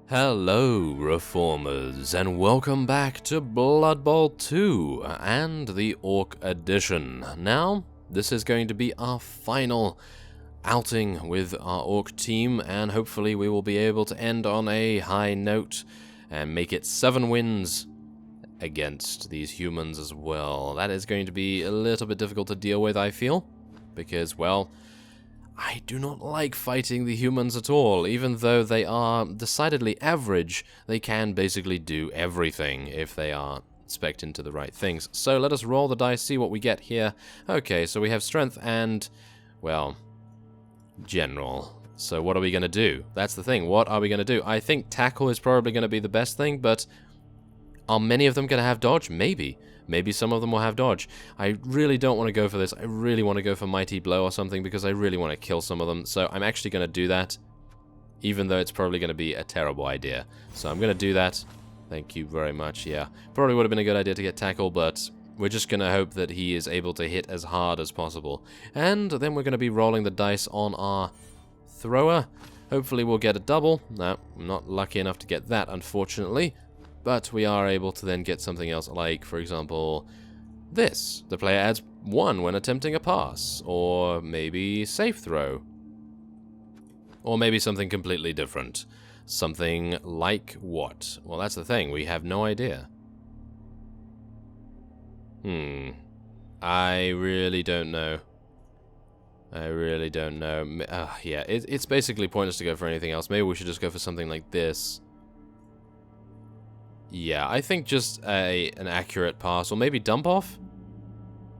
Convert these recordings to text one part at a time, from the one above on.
Hello, Reformers, and welcome back to Blood Bowl 2 and the Orc Edition. Now, this is going to be our final outing with our Orc team, and hopefully we will be able to end on a high note and make it 7 wins against these humans as well. That is going to be a little bit difficult to deal with, I feel, because, well, I do not like fighting the humans at all. Even though they are decidedly average, they can basically do everything if they are spec'd into the right things. So let us roll the dice, see what we get here. Okay, so we have strength and, well, general. So what are we going to do? That's the thing. What are we going to do? I think tackle is probably going to be the best thing, but are many of them going to have dodge? Maybe. Maybe some of them will have dodge. I really don't want to go for this. I really want to go for Mighty Blow or something because I really want to kill some of them. So I'm actually going to do that, even though it's probably going to be a terrible idea. So I'm going to do that. Thank you very much. Yeah, probably would have been a good idea to get tackle, but we're just going to hope that he is able to hit as hard as possible. And then we're going to be rolling the dice on our thrower. Hopefully we'll get a double. No, I'm not lucky enough to get that, unfortunately. But we are able to then get something else, like, for example, this. The player adds 1 when attempting a pass, or maybe safe throw. Or maybe something completely different. Something like what? Well, that's the thing, we have no idea. I really don't know. I really don't know. Yeah, it's basically pointless to go for anything else. Maybe we should just go for something like this. Yeah, I think just an accurate pass, or maybe dump off?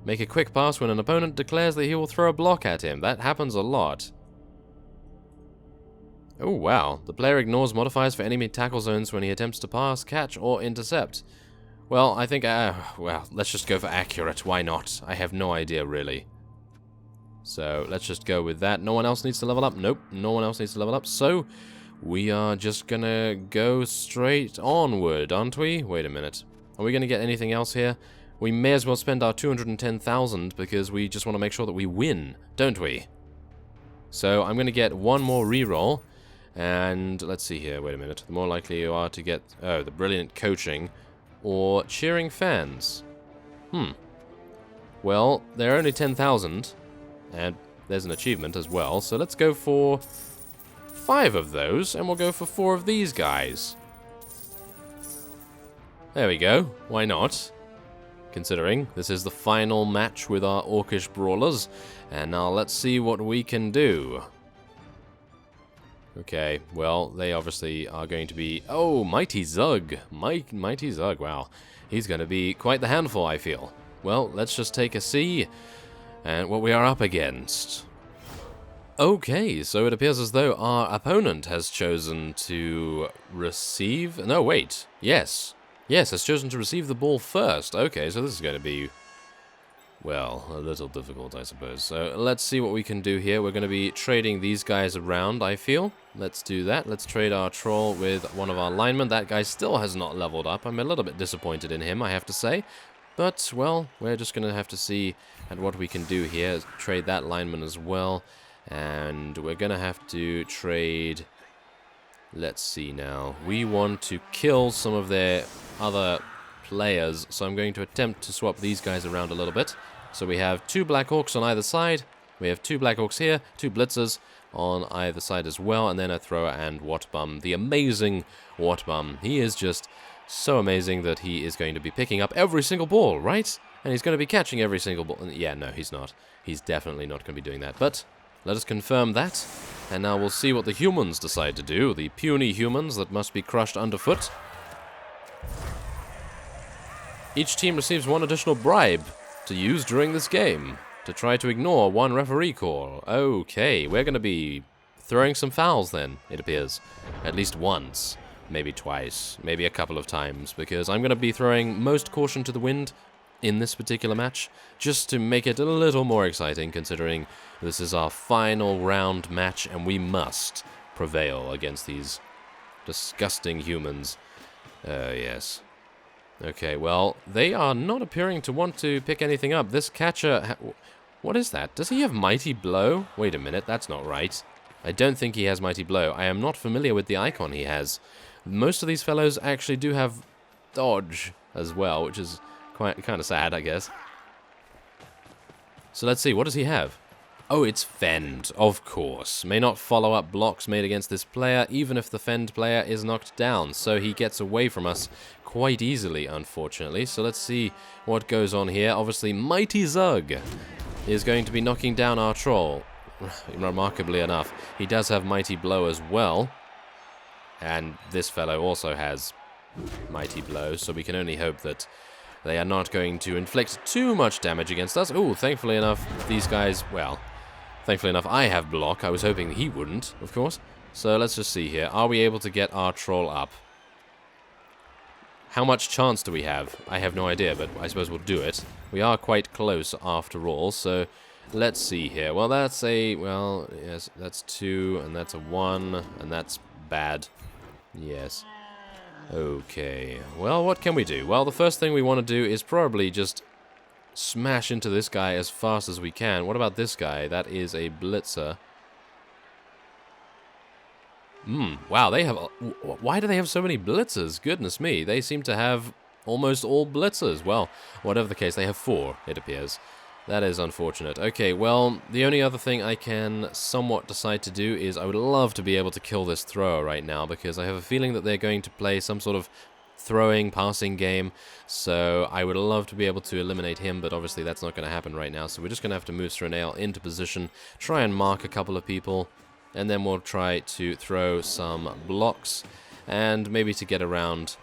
Make a quick pass when an opponent declares that he will throw a block at him. That happens a lot. Oh, wow. The player ignores modifiers for enemy tackle zones when he attempts to pass, catch, or intercept. Well, I think, well, let's just go for accurate. Why not? I have no idea, really. So, let's just go with that. No one else needs to level up? Nope, no one else needs to level up. So, we are just gonna go straight onward, aren't we? Wait a minute. Are we gonna get anything else here? We may as well spend our 210,000 because we just want to make sure that we win, don't we? So I'm gonna get one more reroll, and let's see here. Wait a minute. The more likely you are to get the brilliant coaching or cheering fans. Well, they're only 10,000, and there's an achievement as well. So let's go for 5 of those, and we'll go for 4 of these guys. There we go. Why not? Considering this is the final match with our Orcish brawlers, and now let's see what we can do. Okay, well, they obviously are going to be... Oh, Mighty Zug! Mighty Zug, wow. He's going to be quite the handful, I feel. Well, let's just take a see at what we are up against. Okay, so it appears as though our opponent has chosen to receive... No, wait. Yes. Yes, has chosen to receive the ball first. Okay, so this is going to be, well, a little difficult, I suppose. So let's see what we can do here. We're going to be trading these guys around, I feel. Let's do that. Let's trade our troll with one of our linemen. That guy still has not leveled up. I'm a little bit disappointed in him, I have to say. But, well, we're just going to have to see at what we can do here. Trade that lineman as well. And we're going to have to trade... Let's see now. We want to kill some of their other players, so I'm going to attempt to swap these guys around a little bit. So we have 2 Black Orcs on either side. We have 2 Black Orcs here, 2 Blitzers on either side as well, and then a Thrower and Watbum. The amazing Watbum. He is just so amazing that he is going to be picking up every single ball, right? And he's going to be catching every single ball. Yeah, no, he's not. He's definitely not going to be doing that, but... let us confirm that, and now we'll see what the humans decide to do, the puny humans that must be crushed underfoot. Each team receives 1 additional bribe to use during this game, to try to ignore 1 referee call. Okay, we're going to be throwing some fouls then, it appears. At least once, maybe twice, maybe a couple of times, because I'm going to be throwing most caution to the wind in this particular match, just to make it a little more exciting, considering this is our final round match, and we must prevail against these disgusting humans. Yes. Okay, well, they are not appearing to want to pick anything up. This catcher... what is that? Does he have Mighty Blow? Wait a minute, that's not right. I don't think he has Mighty Blow. I am not familiar with the icon he has. Most of these fellows actually do have dodge as well, which is kind of sad, I guess. So let's see, what does he have? Oh, it's Fend, of course. May not follow up blocks made against this player, even if the Fend player is knocked down. So he gets away from us quite easily, unfortunately. So let's see what goes on here. Obviously, Mighty Zug is going to be knocking down our troll. Remarkably enough, he does have Mighty Blow as well. And this fellow also has Mighty Blow, so we can only hope that they are not going to inflict too much damage against us. Ooh, thankfully enough, these guys, well, thankfully enough, I have block. I was hoping he wouldn't, of course. So let's just see here. Are we able to get our troll up? How much chance do we have? I have no idea, but I suppose we'll do it. We are quite close after all, so let's see here. Well, that's a, well, yes, that's 2, and that's a 1, and that's bad. Yes. Okay, well, what can we do? Well, the first thing we want to do is probably just smash into this guy as fast as we can. What about this guy? That is a blitzer. Wow, they have... Why do they have so many blitzers? Goodness me, they seem to have almost all blitzers. Well, whatever the case, they have 4, it appears. That is unfortunate. Okay, well, the only other thing I can somewhat decide to do is I would love to be able to kill this thrower right now, because I have a feeling that they're going to play some sort of throwing, passing game, so I would love to be able to eliminate him, but obviously that's not going to happen right now, so we're just going to have to move Sranail into position, try and mark a couple of people, and then we'll try to throw some blocks, and maybe to get around...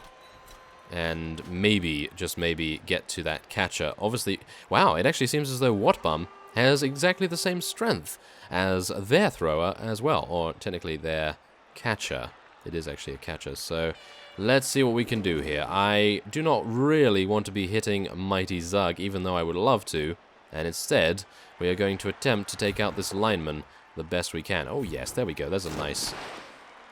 and maybe, just maybe, get to that catcher. Obviously, wow, it actually seems as though Whatbum has exactly the same strength as their thrower as well, or technically their catcher. It is actually a catcher, so let's see what we can do here. I do not really want to be hitting Mighty Zug, even though I would love to, and instead, we are going to attempt to take out this lineman the best we can. Oh yes, there we go, there's a nice...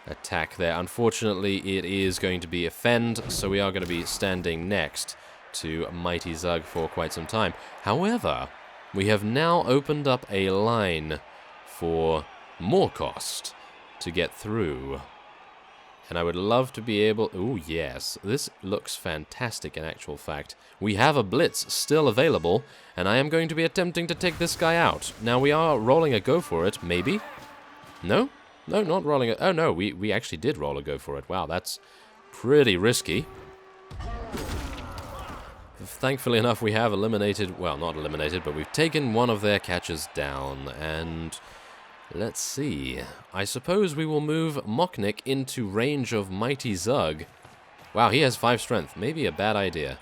attack there. Unfortunately, it is going to be a Fend, so we are going to be standing next to Mighty Zug for quite some time. However, we have now opened up a line for more cost to get through. And I would love to be able... Ooh, yes. This looks fantastic in actual fact. We have a Blitz still available, and I am going to be attempting to take this guy out. Now, we are rolling a go for it, maybe? No? No, not rolling it. Oh, no, we actually did roll a go for it. Wow, that's pretty risky. Thankfully enough, we have eliminated... Well, not eliminated, but we've taken one of their catchers down. And let's see. I suppose we will move Mocknick into range of Mighty Zug. Wow, he has 5 strength. Maybe a bad idea.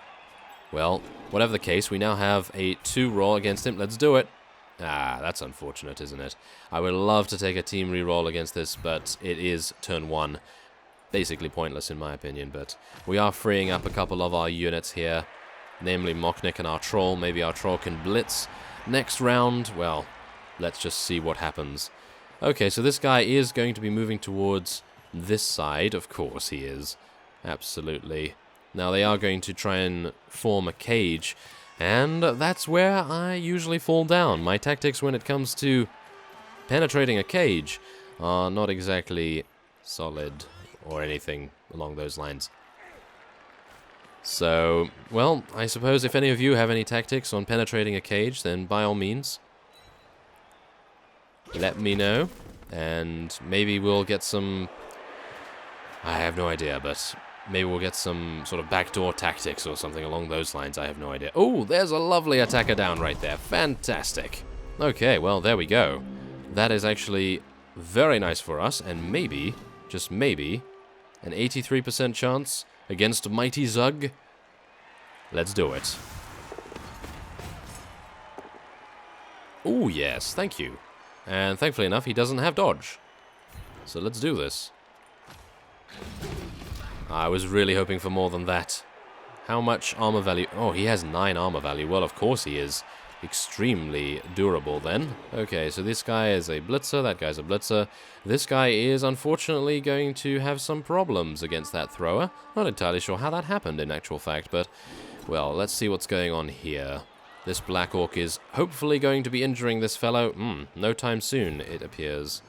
Well, whatever the case, we now have a 2 roll against him. Let's do it. Ah, that's unfortunate, isn't it? I would love to take a team reroll against this, but it is turn 1. Basically pointless in my opinion, but we are freeing up a couple of our units here, namely Mocknick and our troll. Maybe our troll can blitz. Next round, well, let's just see what happens. Okay, so this guy is going to be moving towards this side. Of course he is. Absolutely. Now they are going to try and form a cage, and that's where I usually fall down. My tactics when it comes to penetrating a cage are not exactly solid or anything along those lines. So, well, I suppose if any of you have any tactics on penetrating a cage, then by all means, let me know, and maybe we'll get some... I have no idea, but... maybe we'll get some sort of backdoor tactics or something along those lines. I have no idea. Oh, there's a lovely attacker down right there. Fantastic. Okay, well, there we go. That is actually very nice for us, and maybe, just maybe, an 83% chance against Mighty Zug. Let's do it. Oh, yes, thank you. And thankfully enough, he doesn't have dodge. So let's do this. I was really hoping for more than that. How much armor value? Oh, he has 9 armor value. Well, of course he is extremely durable then. Okay, so this guy is a blitzer, that guy's a blitzer. This guy is unfortunately going to have some problems against that thrower. Not entirely sure how that happened in actual fact, but, well, let's see what's going on here. This Black Orc is hopefully going to be injuring this fellow. No time soon, it appears.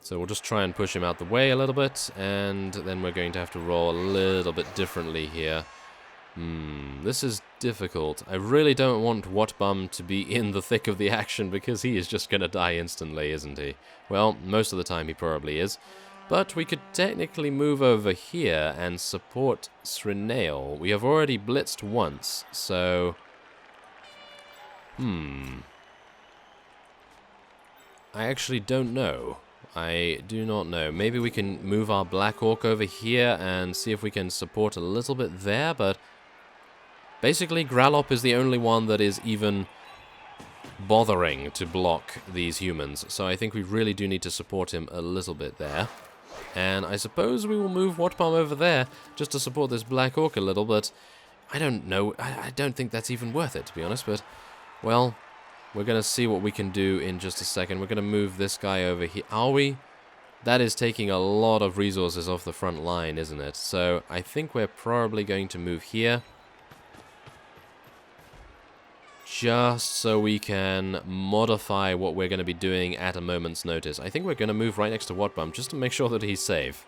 So we'll just try and push him out the way a little bit, and then we're going to have to roll a little bit differently here. This is difficult. I really don't want Whatbum to be in the thick of the action, because he is just going to die instantly, isn't he? Well, most of the time he probably is. But we could technically move over here and support Srinail. We have already blitzed once, so... I actually don't know. I do not know. Maybe we can move our Black Orc over here and see if we can support a little bit there, but... Basically, Grallop is the only one that is even bothering to block these humans, so I think we really do need to support him a little bit there. And I suppose we will move Whatbum over there just to support this Black Orc a little, but I don't know. I don't think that's even worth it, to be honest, but, well, we're going to see what we can do in just a second. We're going to move this guy over here. Are we? That is taking a lot of resources off the front line, isn't it? So I think we're probably going to move here, just so we can modify what we're going to be doing at a moment's notice. I think we're going to move right next to Whatbum, just to make sure that he's safe.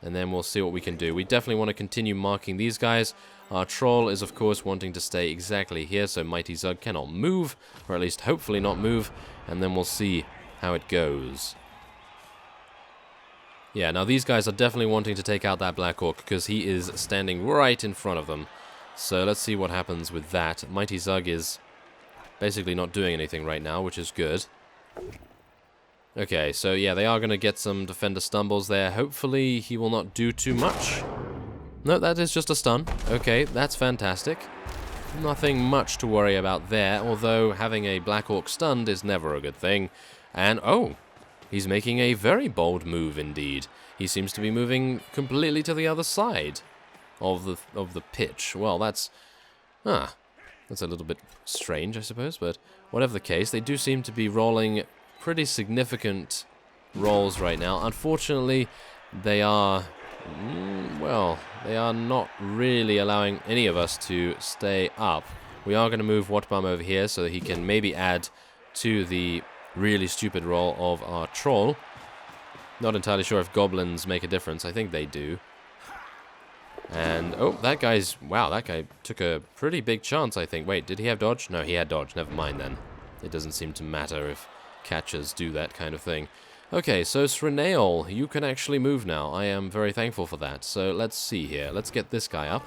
And then we'll see what we can do. We definitely want to continue marking these guys. Our Troll is, of course, wanting to stay exactly here, so Mighty Zug cannot move, or at least hopefully not move, and then we'll see how it goes. Yeah, now these guys are definitely wanting to take out that Black Orc, because he is standing right in front of them. So let's see what happens with that. Mighty Zug is basically not doing anything right now, which is good. Okay, so yeah, they are going to get some Defender Stumbles there. Hopefully he will not do too much. No, that is just a stun. Okay, that's fantastic. Nothing much to worry about there, although having a Black Orc stunned is never a good thing. And, oh, he's making a very bold move indeed. He seems to be moving completely to the other side of the pitch. Well, that's... that's a little bit strange, I suppose, but whatever the case, they do seem to be rolling pretty significant rolls right now. Unfortunately, they are, well, they are not really allowing any of us to stay up. We are going to move Whatbum over here so that he can maybe add to the really stupid roll of our Troll. Not entirely sure if Goblins make a difference. I think they do. And, oh, that guy's... Wow, that guy took a pretty big chance, I think. Wait, did he have dodge? No, he had dodge. Never mind, then. It doesn't seem to matter if catchers do that kind of thing. Okay, so Srinail, you can actually move now. I am very thankful for that. So, let's see here. Let's get this guy up.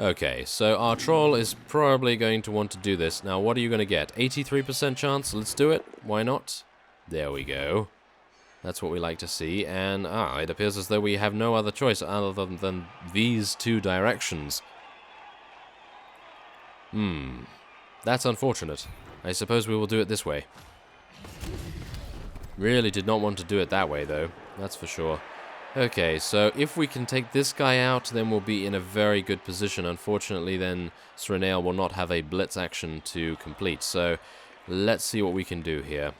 Okay, so our Troll is probably going to want to do this. Now, what are you going to get? 83% chance? Let's do it. Why not? There we go. That's what we like to see, and it appears as though we have no other choice other than these two directions. That's unfortunate. I suppose we will do it this way. Really did not want to do it that way, though. That's for sure. Okay, so if we can take this guy out, then we'll be in a very good position. Unfortunately, then Srinail will not have a blitz action to complete, so... Let's see what we can do here.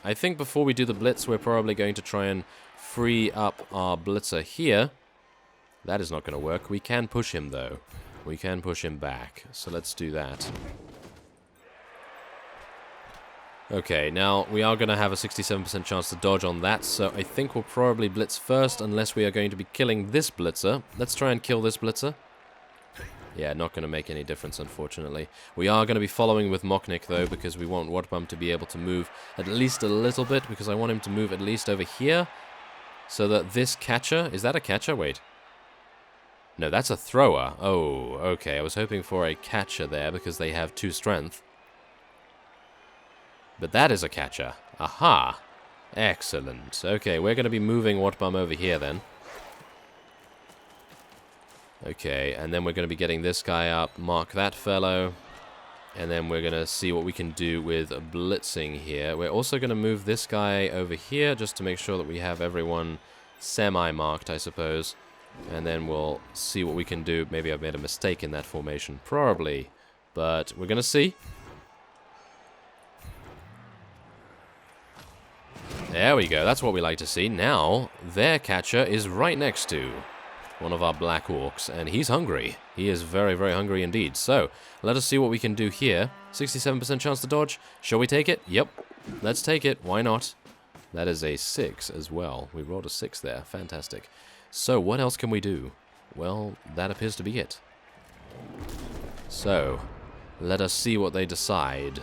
I think before we do the blitz, we're probably going to try and free up our blitzer here. That is not going to work. We can push him, though. We can push him back. So let's do that. Okay, now we are going to have a 67% chance to dodge on that, so I think we'll probably blitz first, unless we are going to be killing this blitzer. Let's try and kill this blitzer. Yeah, not going to make any difference, unfortunately. We are going to be following with Mocknick, though, because we want Whatbum to be able to move at least a little bit, because I want him to move at least over here, so that this catcher... Is that a catcher? Wait. No, that's a thrower. Oh, okay. I was hoping for a catcher there, because they have 2 strength. But that is a catcher. Aha! Excellent. Okay, we're going to be moving Whatbum over here, then. Okay, and then we're going to be getting this guy up, mark that fellow, and then we're going to see what we can do with blitzing here. We're also going to move this guy over here, just to make sure that we have everyone semi-marked, I suppose, and then we'll see what we can do. Maybe I've made a mistake in that formation, probably, but we're going to see. There we go, that's what we like to see. Now, their catcher is right next to one of our Black Orcs, and he's hungry. He is very, very hungry indeed. So, let us see what we can do here. 67% chance to dodge. Shall we take it? Yep. Let's take it. Why not? That is a 6 as well. We rolled a 6 there. Fantastic. So, what else can we do? Well, that appears to be it. So, let us see what they decide.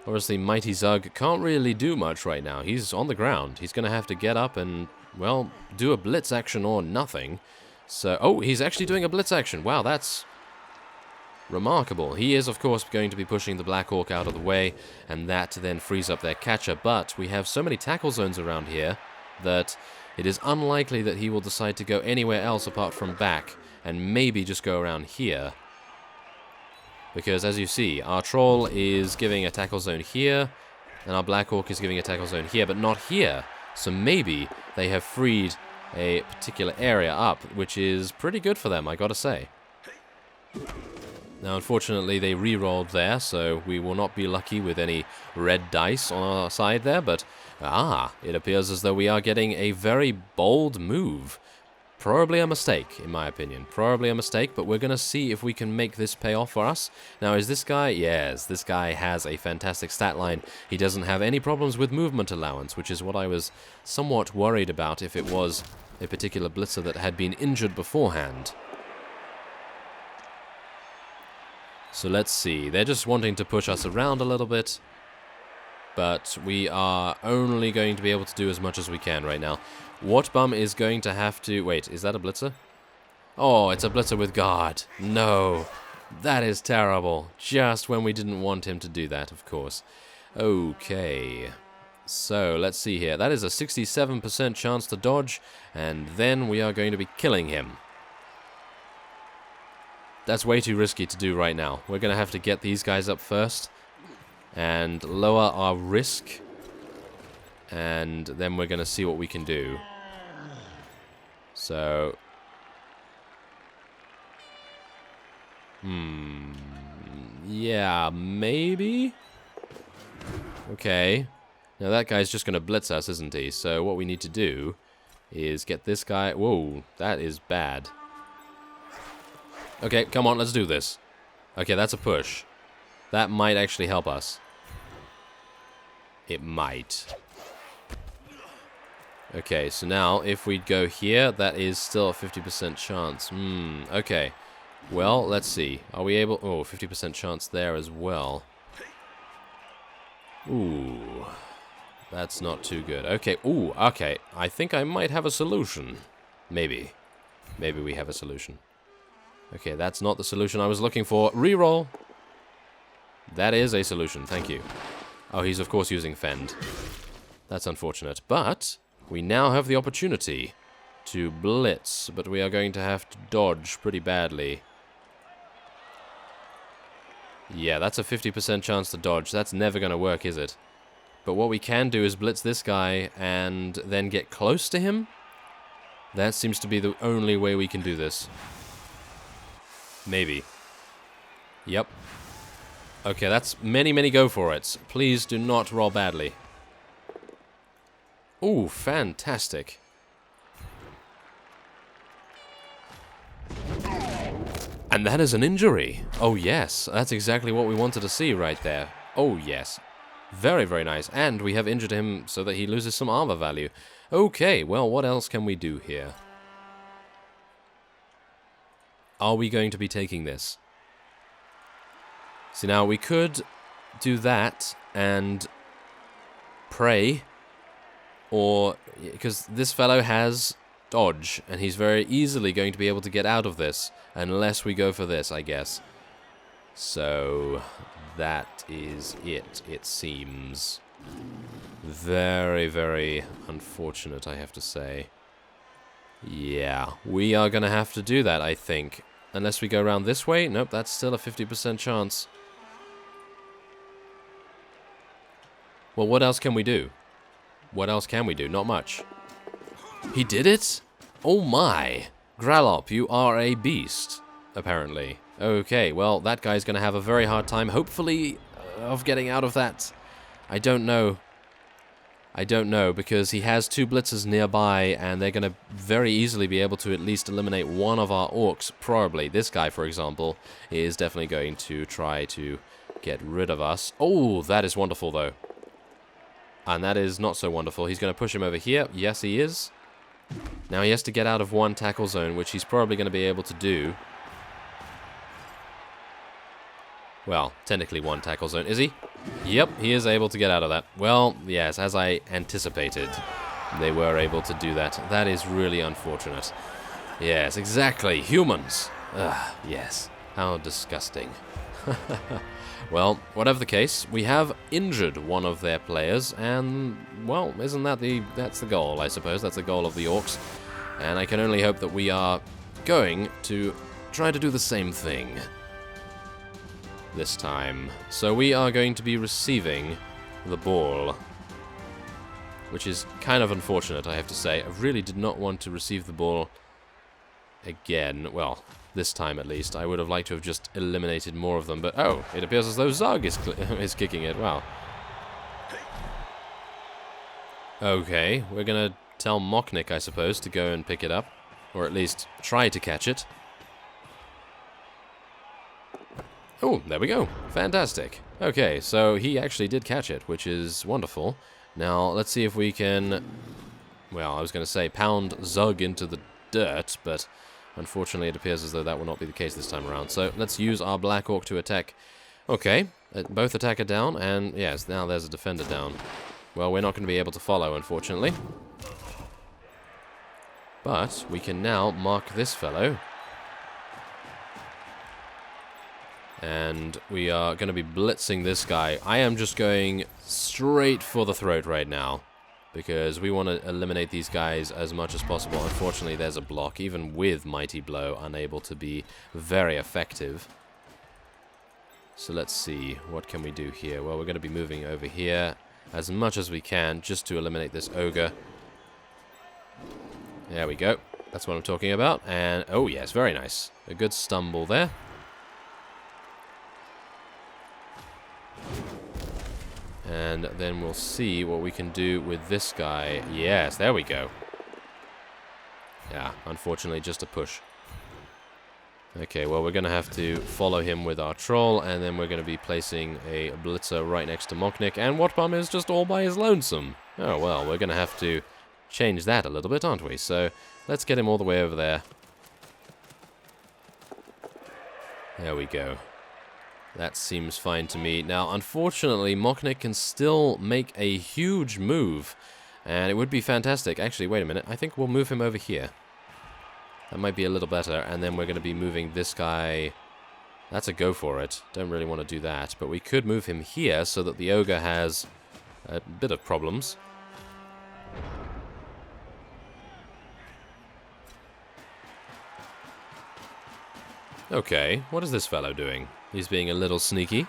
Obviously, Mighty Zug can't really do much right now. He's on the ground. He's going to have to get up and, well, do a blitz action or nothing. So, oh, he's actually doing a blitz action. Wow, that's remarkable. He is, of course, going to be pushing the Black Orc out of the way, and that then frees up their catcher. But we have so many tackle zones around here that it is unlikely that he will decide to go anywhere else apart from back, and maybe just go around here. Because, as you see, our Troll is giving a tackle zone here, and our Black Orc is giving a tackle zone here, but not here. So maybe they have freed a particular area up, which is pretty good for them, I gotta say. Now, unfortunately, they re-rolled there, so we will not be lucky with any red dice on our side there, but, it appears as though we are getting a very bold move. Probably a mistake, in my opinion. Probably a mistake, but we're going to see if we can make this pay off for us. Now, is this guy? Yes, this guy has a fantastic stat line. He doesn't have any problems with movement allowance, which is what I was somewhat worried about if it was a particular blitzer that had been injured beforehand. So let's see. They're just wanting to push us around a little bit, but we are only going to be able to do as much as we can right now. Wartbum is going to have to... Wait, is that a blitzer? Oh, it's a blitzer with guard. No, that is terrible. Just when we didn't want him to do that, of course. Okay, so let's see here. That is a 67% chance to dodge, and then we are going to be killing him. That's way too risky to do right now. We're going to have to get these guys up first and lower our risk, and then we're going to see what we can do. So, yeah, maybe? Okay. Now that guy's just going to blitz us, isn't he? So what we need to do is get this guy... Whoa, that is bad. Okay, come on, let's do this. Okay, that's a push. That might actually help us. It might. Okay, so now if we go here, that is still a 50% chance. Okay. Well, let's see. Are we able... Oh, 50% chance there as well. Ooh. That's not too good. Okay, ooh, okay. I think I might have a solution. Maybe. Maybe we have a solution. Okay, that's not the solution I was looking for. Reroll. That is a solution, thank you. Oh, he's of course using Fend. That's unfortunate, but we now have the opportunity to blitz, but we are going to have to dodge pretty badly. Yeah, that's a 50% chance to dodge. That's never going to work, is it? But what we can do is blitz this guy and then get close to him. That seems to be the only way we can do this. Maybe. Yep. Okay, that's many go for it. Please do not roll badly. Ooh, fantastic. And that is an injury. Oh yes, that's exactly what we wanted to see right there. Oh yes. Very, very nice. And we have injured him so that he loses some armor value. Okay, well, what else can we do here? Are we going to be taking this? See, now we could do that and pray, or because this fellow has dodge and he's very easily going to be able to get out of this unless we go for this, I guess. So that is it seems. Very, very unfortunate, I have to say. Yeah, we are going to have to do that, I think. Unless we go around this way. Nope, that's still a 50% chance. Well, what else can we do? What else can we do? Not much. He did it? Oh my. Grallop, you are a beast, apparently. Okay, well, that guy's going to have a very hard time, hopefully, of getting out of that. I don't know. I don't know, because he has two blitzers nearby, and they're going to very easily be able to at least eliminate one of our orcs, probably. This guy, for example, is definitely going to try to get rid of us. Oh, that is wonderful, though. And that is not so wonderful. He's going to push him over here. Yes, he is. Now he has to get out of one tackle zone, which he's probably going to be able to do. Well, technically one tackle zone. Is he? Yep, he is able to get out of that. Well, yes, as I anticipated, they were able to do that. That is really unfortunate. Yes, exactly. Humans. Ugh, yes. How disgusting. Well, whatever the case, we have injured one of their players, and, well, isn't that that's the goal, I suppose. That's the goal of the Orcs. And I can only hope that we are going to try to do the same thing this time. So we are going to be receiving the ball, which is kind of unfortunate, I have to say. I really did not want to receive the ball again. Well, this time at least. I would have liked to have just eliminated more of them, but oh, it appears as though Zug is kicking it. Wow. Okay, we're gonna tell Mocknick, I suppose, to go and pick it up, or at least try to catch it. Oh, there we go. Fantastic. Okay, so he actually did catch it, which is wonderful. Now, let's see if we can, well, I was going to say pound Zug into the dirt, but unfortunately it appears as though that will not be the case this time around. So let's use our Black Orc to attack. Okay, both attacker down, and yes, now there's a defender down. Well, we're not going to be able to follow, unfortunately. But we can now mark this fellow. And we are going to be blitzing this guy. I am just going straight for the throat right now, because we want to eliminate these guys as much as possible. Unfortunately, there's a block, even with Mighty Blow, unable to be very effective. So let's see, what can we do here? Well, we're going to be moving over here as much as we can, just to eliminate this ogre. There we go. That's what I'm talking about. And, oh yes, very nice. A good stumble there. And then we'll see what we can do with this guy. Yes, there we go. Yeah, unfortunately, just a push. Okay, well, we're going to have to follow him with our troll, and then we're going to be placing a blitzer right next to Mocknick, and Watbum is just all by his lonesome. Oh, well, we're going to have to change that a little bit, aren't we? So, let's get him all the way over there. There we go. That seems fine to me. Now, unfortunately, Mocknick can still make a huge move, and it would be fantastic. Actually, wait a minute. I think we'll move him over here. That might be a little better, and then we're going to be moving this guy. That's a go for it. Don't really want to do that, but we could move him here so that the ogre has a bit of problems. Okay, what is this fellow doing? He's being a little sneaky.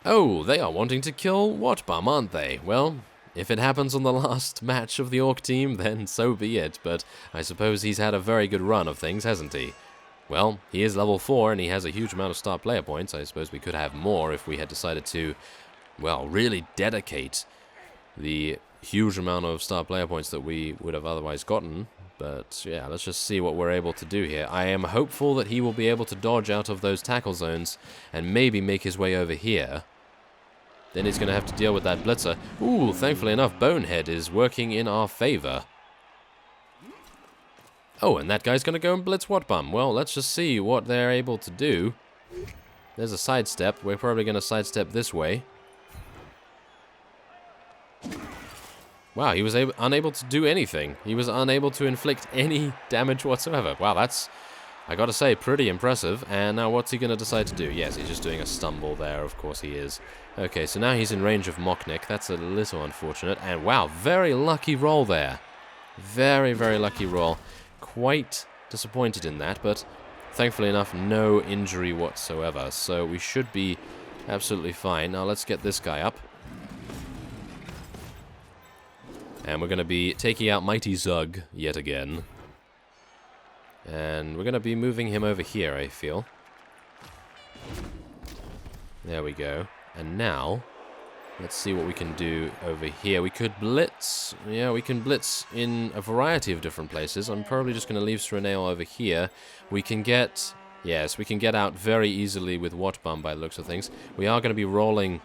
Oh, they are wanting to kill Watbum, aren't they? Well, if it happens on the last match of the Orc team, then so be it, but I suppose he's had a very good run of things, hasn't he? Well, he is level 4, and he has a huge amount of star player points. I suppose we could have more if we had decided to, well, really dedicate the huge amount of star player points that we would have otherwise gotten. But, yeah, let's just see what we're able to do here. I am hopeful that he will be able to dodge out of those tackle zones and maybe make his way over here. Then he's going to have to deal with that blitzer. Ooh, thankfully enough, Bonehead is working in our favor. Oh, and that guy's going to go and blitz Watbum. Well, let's just see what they're able to do. There's a sidestep. We're probably going to sidestep this way. Wow, he was unable to do anything. He was unable to inflict any damage whatsoever. Wow, that's, I gotta say, pretty impressive. And now what's he gonna decide to do? Yes, he's just doing a stumble there. Of course he is. Okay, so now he's in range of Mocknick. That's a little unfortunate. And wow, very lucky roll there. Very, very lucky roll. Quite disappointed in that, but thankfully enough, no injury whatsoever. So we should be absolutely fine. Now let's get this guy up. And we're going to be taking out Mighty Zug yet again. And we're going to be moving him over here, I feel. There we go. And now, let's see what we can do over here. We could blitz. Yeah, we can blitz in a variety of different places. I'm probably just going to leave Srenail over here. We can get... Yes, we can get out very easily with Watbum by the looks of things. We are going to be rolling...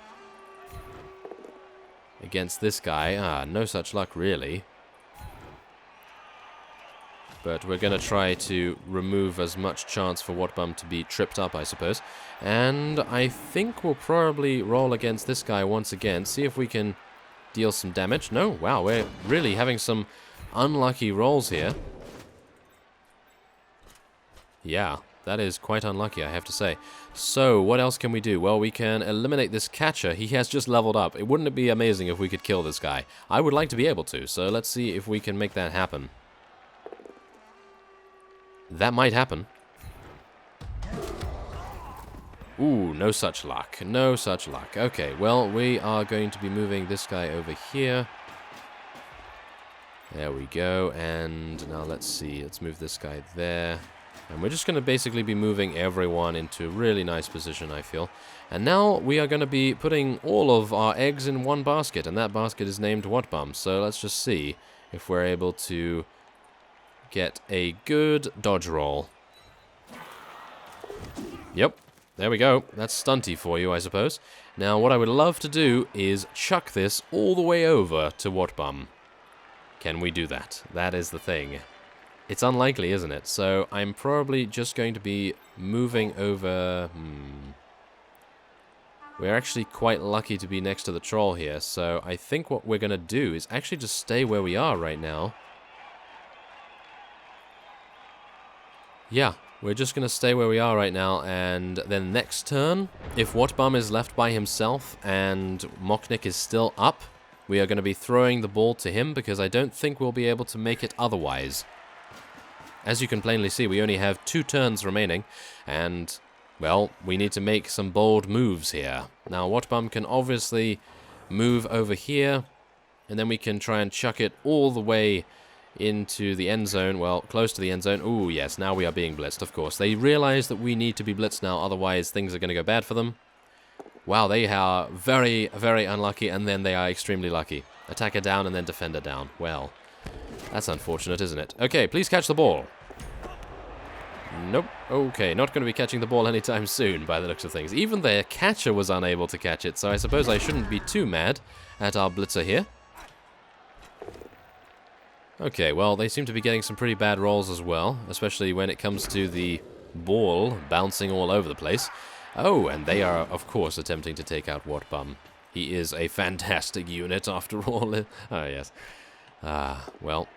against this guy. No such luck, really. But we're going to try to remove as much chance for Whatbum to be tripped up, I suppose. And I think we'll probably roll against this guy once again, see if we can deal some damage. No, wow, we're really having some unlucky rolls here. Yeah, that is quite unlucky, I have to say. So, what else can we do? Well, we can eliminate this catcher. He has just leveled up. Wouldn't it be amazing if we could kill this guy? I would like to be able to, so let's see if we can make that happen. That might happen. Ooh, no such luck. No such luck. Okay, well, we are going to be moving this guy over here. There we go, and now let's see. Let's move this guy there. And we're just going to basically be moving everyone into a really nice position, I feel. And now we are going to be putting all of our eggs in one basket, and that basket is named Whatbum. So let's just see if we're able to get a good dodge roll. Yep, there we go. That's stunty for you, I suppose. Now, what I would love to do is chuck this all the way over to Whatbum. Can we do that? That is the thing. It's unlikely, isn't it? So I'm probably just going to be moving over... We're actually quite lucky to be next to the troll here, so I think what we're going to do is actually just stay where we are right now. Yeah, we're just going to stay where we are right now, and then next turn, if Whatbum is left by himself and Mocknick is still up, we are going to be throwing the ball to him, because I don't think we'll be able to make it otherwise. As you can plainly see, we only have 2 turns remaining, and, well, we need to make some bold moves here. Now, Whatbum can obviously move over here, and then we can try and chuck it all the way into the end zone, well, close to the end zone. Ooh, yes, now we are being blitzed, of course. They realize that we need to be blitzed now, otherwise things are going to go bad for them. Wow, they are very, very unlucky, and then they are extremely lucky. Attacker down and then defender down. Well, that's unfortunate, isn't it? Okay, please catch the ball. Nope. Okay, not going to be catching the ball anytime soon, by the looks of things. Even their catcher was unable to catch it, so I suppose I shouldn't be too mad at our blitzer here. Okay, well, they seem to be getting some pretty bad rolls as well, especially when it comes to the ball bouncing all over the place. Oh, and they are, of course, attempting to take out Whatbum. He is a fantastic unit, after all. Oh, yes. Well,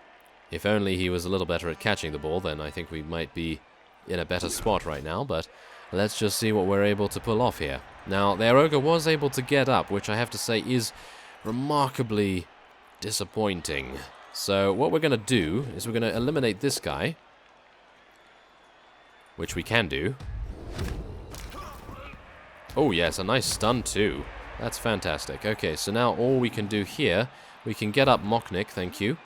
if only he was a little better at catching the ball, then I think we might be in a better spot right now, but let's just see what we're able to pull off here. Now, their ogre was able to get up, which I have to say is remarkably disappointing. So what we're going to do is we're going to eliminate this guy, which we can do. Oh yes, a nice stun too. That's fantastic. Okay, so now all we can do here, we can get up Mocknick, thank you.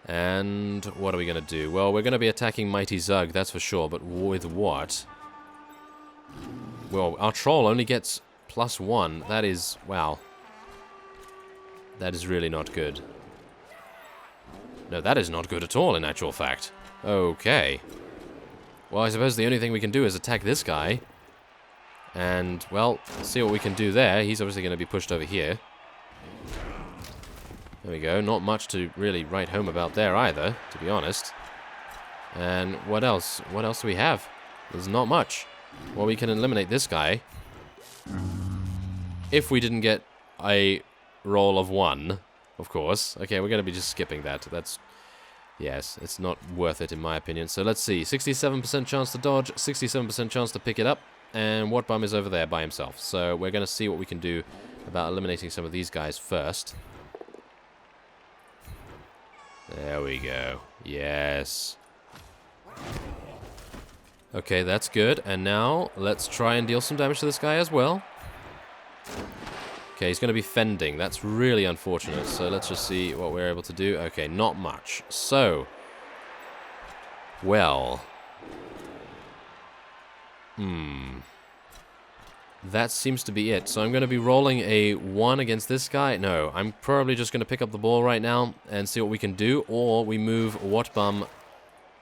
And what are we going to do? Well, we're going to be attacking Mighty Zug, that's for sure, but with what? Well, our troll only gets +1. That is, wow. That is really not good. No, that is not good at all, in actual fact. Okay. Well, I suppose the only thing we can do is attack this guy. And, well, see what we can do there. He's obviously going to be pushed over here. There we go. Not much to really write home about there either, to be honest. And what else? What else do we have? There's not much. Well, we can eliminate this guy. If we didn't get a roll of 1, of course. Okay, we're going to be just skipping that. That's... Yes, it's not worth it in my opinion. So let's see. 67% chance to dodge, 67% chance to pick it up, and Whatbum is over there by himself. So we're going to see what we can do about eliminating some of these guys first. There we go. Yes. Okay, that's good. And now let's try and deal some damage to this guy as well. Okay, he's going to be fending. That's really unfortunate. So let's just see what we're able to do. Okay, not much. So, well, that seems to be it. So I'm going to be rolling a 1 against this guy. No, I'm probably just going to pick up the ball right now and see what we can do. Or we move Whatbum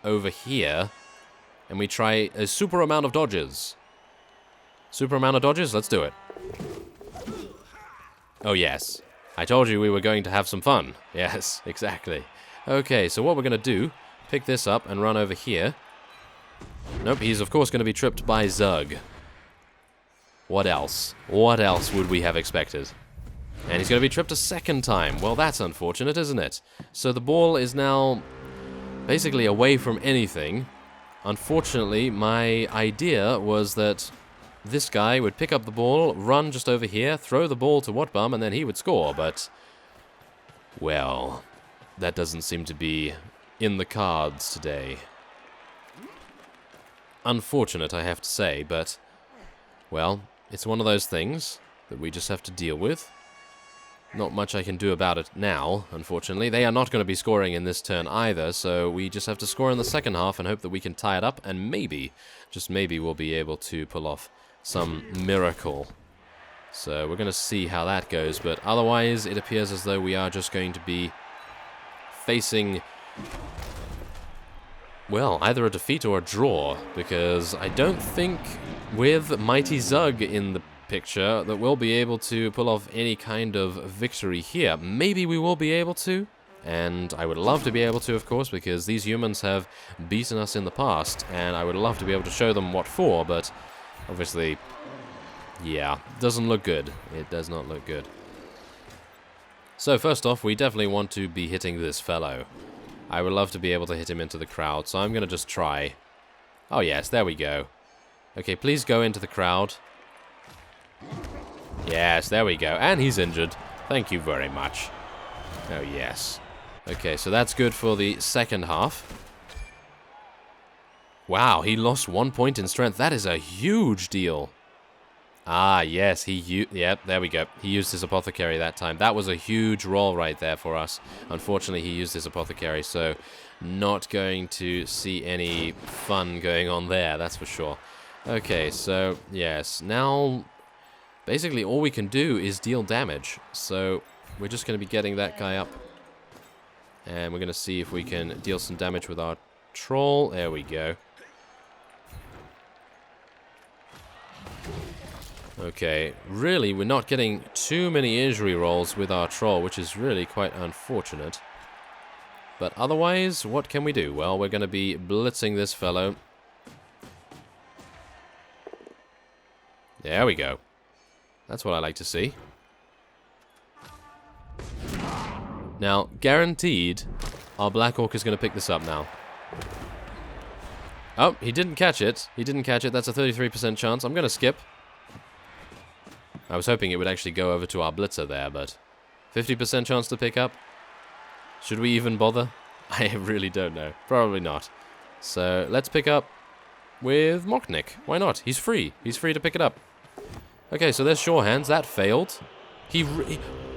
over here and we try a super amount of dodges. Super amount of dodges? Let's do it. Oh, yes. I told you we were going to have some fun. Yes, exactly. Okay, so what we're going to do, pick this up and run over here. Nope, he's of course going to be tripped by Zug. What else? What else would we have expected? And he's going to be tripped a second time. Well, that's unfortunate, isn't it? So the ball is now basically away from anything. Unfortunately, my idea was that this guy would pick up the ball, run just over here, throw the ball to Whatbum, and then he would score, but... well, that doesn't seem to be in the cards today. Unfortunate, I have to say, but... well, it's one of those things that we just have to deal with. Not much I can do about it now, unfortunately. They are not going to be scoring in this turn either, so we just have to score in the second half and hope that we can tie it up, and maybe, just maybe, we'll be able to pull off some miracle. So we're going to see how that goes, but otherwise it appears as though we are just going to be facing, well, either a defeat or a draw, because I don't think with Mighty Zug in the picture that we'll be able to pull off any kind of victory here. Maybe we will be able to, and I would love to be able to, of course, because these humans have beaten us in the past, and I would love to be able to show them what for, but obviously, yeah, doesn't look good. It does not look good. So first off, we definitely want to be hitting this fellow. I would love to be able to hit him into the crowd, so I'm going to just try. Oh yes, there we go. Okay, please go into the crowd. Yes, there we go. And he's injured. Thank you very much. Oh, yes. Okay, so that's good for the second half. Wow, he lost 1 point in strength. That is a huge deal. Ah, yes, yep, there we go. He used his apothecary that time. That was a huge roll right there for us. Unfortunately, he used his apothecary, so not going to see any fun going on there, that's for sure. Okay, so, yes, now... basically, all we can do is deal damage, so we're just going to be getting that guy up. And we're going to see if we can deal some damage with our troll. There we go. Okay, really, we're not getting too many injury rolls with our troll, which is really quite unfortunate. But otherwise, what can we do? Well, we're going to be blitzing this fellow. There we go. That's what I like to see. Now, guaranteed, our Black Orc is going to pick this up now. Oh, he didn't catch it. He didn't catch it. That's a 33% chance. I'm going to skip. I was hoping it would actually go over to our Blitzer there, but 50% chance to pick up. Should we even bother? I really don't know. Probably not. So, let's pick up with Mocknick. Why not? He's free. He's free to pick it up. Okay, so there's Sure Hands. That failed.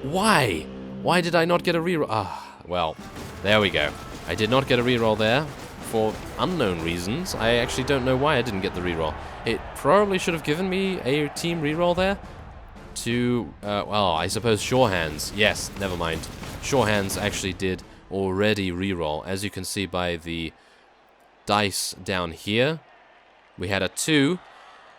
Why? Why did I not get a reroll? Ah, well, there we go. I did not get a reroll there for unknown reasons. I actually don't know why I didn't get the reroll. It probably should have given me a team reroll there to, well, I suppose Sure Hands. Yes, never mind. Sure Hands actually did already reroll. As you can see by the dice down here, we had a 2.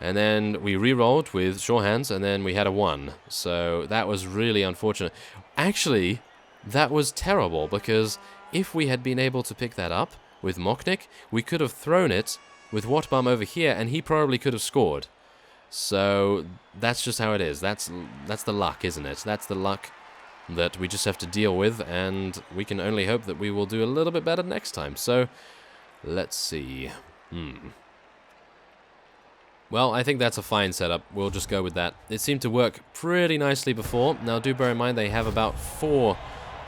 And then we re-rolled with Sure Hands, and then we had a 1. So that was really unfortunate. Actually, that was terrible, because if we had been able to pick that up with Mocknick, we could have thrown it with Whatbum over here, and he probably could have scored. So that's just how it is. That's the luck, isn't it? That's the luck that we just have to deal with, and we can only hope that we will do a little bit better next time. So, let's see. Well, I think that's a fine setup. We'll just go with that. It seemed to work pretty nicely before. Now, do bear in mind they have about 4...